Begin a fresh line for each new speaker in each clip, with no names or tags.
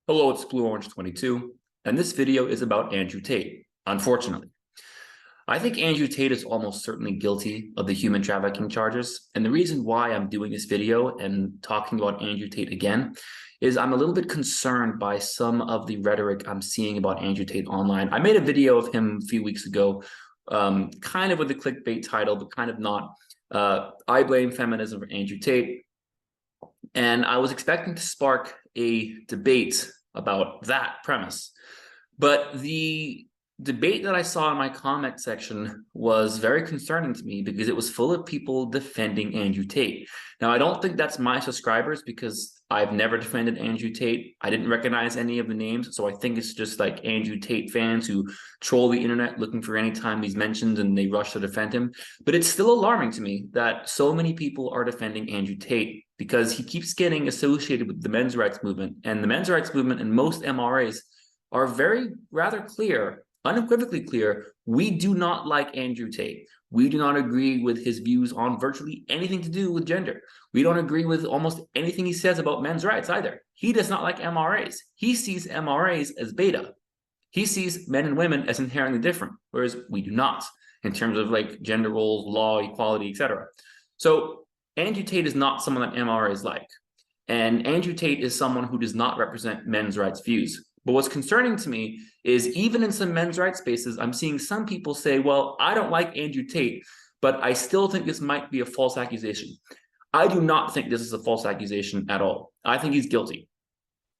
Hello, it's Blue Orange 22, and this video is about Andrew Tate, unfortunately. I think Andrew Tate is almost certainly guilty of the human trafficking charges, and the reason why I'm doing this video and talking about Andrew Tate again is I'm a little bit concerned by some of the rhetoric I'm seeing about Andrew Tate online. I made a video of him a few weeks ago, kind of with a clickbait title, but kind of not. I blame feminism for Andrew Tate, and I was expecting to spark a debate about that premise. But the debate that I saw in my comment section was very concerning to me because it was full of people defending Andrew Tate. Now, I don't think that's my subscribers because I've never defended Andrew Tate. I didn't recognize any of the names. So I think it's just like Andrew Tate fans who troll the internet looking for any time he's mentioned and they rush to defend him. But it's still alarming to me that so many people are defending Andrew Tate because he keeps getting associated with the men's rights movement. And the men's rights movement and most MRAs are rather clear, unequivocally clear. We do not like Andrew Tate. We do not agree with his views on virtually anything to do with gender. We don't agree with almost anything he says about men's rights either. He does not like MRAs. He sees MRAs as beta. He sees men and women as inherently different, whereas we do not in terms of like gender roles, law, equality, etc. So Andrew Tate is not someone that MRAs like. And Andrew Tate is someone who does not represent men's rights views. But what's concerning to me is even in some men's rights spaces, I'm seeing some people say, well, I don't like Andrew Tate, but I still think this might be a false accusation. I do not think this is a false accusation at all. I think he's guilty.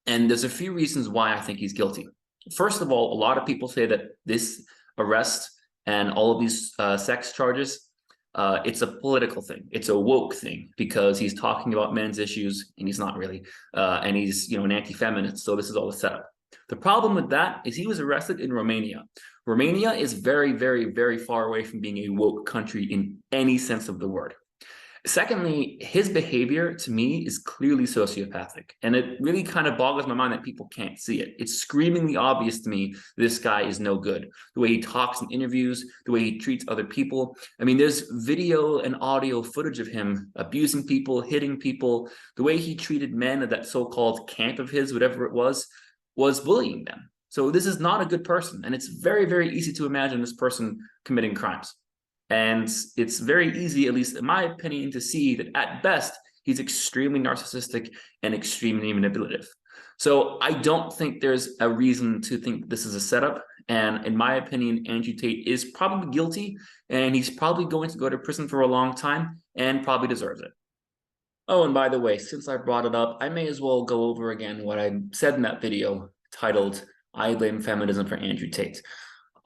And there's a few reasons why I think he's guilty. First of all, a lot of people say that this arrest and all of these sex charges, it's a political thing. It's a woke thing because he's talking about men's issues and he's not really, and he's an anti-feminist. So this is all a setup. The problem with that is he was arrested in Romania. Romania is very, very, very far away from being a woke country in any sense of the word. Secondly, his behavior to me is clearly sociopathic, and it really kind of boggles my mind that people can't see it. It's screamingly obvious to me this guy is no good. The way he talks in interviews, the way he treats other people. I mean, there's video and audio footage of him abusing people, hitting people. The way he treated men at that so-called camp of his, whatever it was bullying them. So this is not a good person, and it's very, very easy to imagine this person committing crimes. And it's very easy, at least in my opinion, to see that at best, he's extremely narcissistic and extremely manipulative. So I don't think there's a reason to think this is a setup. And in my opinion, Andrew Tate is probably guilty, and he's probably going to go to prison for a long time and probably deserves it. Oh, and by the way, since I brought it up, I may as well go over again what I said in that video titled, I Blame Feminism for Andrew Tate.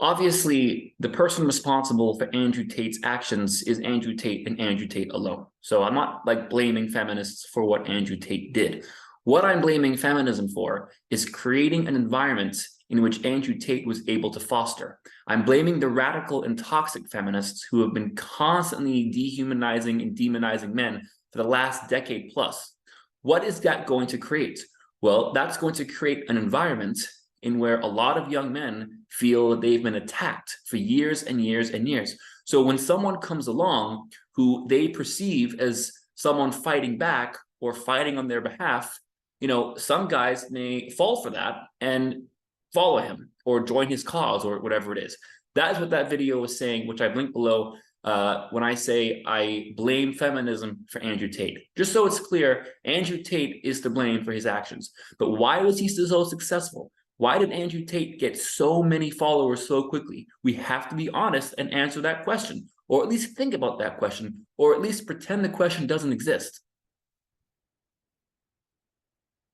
Obviously, the person responsible for Andrew Tate's actions is Andrew Tate and Andrew Tate alone. So I'm not like blaming feminists for what Andrew Tate did. What I'm blaming feminism for is creating an environment in which Andrew Tate was able to foster. I'm blaming the radical and toxic feminists who have been constantly dehumanizing and demonizing men for the last decade plus. What is that going to create? Well, that's going to create an environment in where a lot of young men feel that they've been attacked for years and years and years. So when someone comes along who they perceive as someone fighting back or fighting on their behalf, some guys may fall for that and follow him or join his cause or whatever it is. That is what that video was saying, which I've linked below, when I say I blame feminism for Andrew Tate. Just so it's clear, Andrew Tate is to blame for his actions. But why was he so successful? Why did Andrew Tate get so many followers so quickly? We have to be honest and answer that question, or at least think about that question, or at least pretend the question doesn't exist.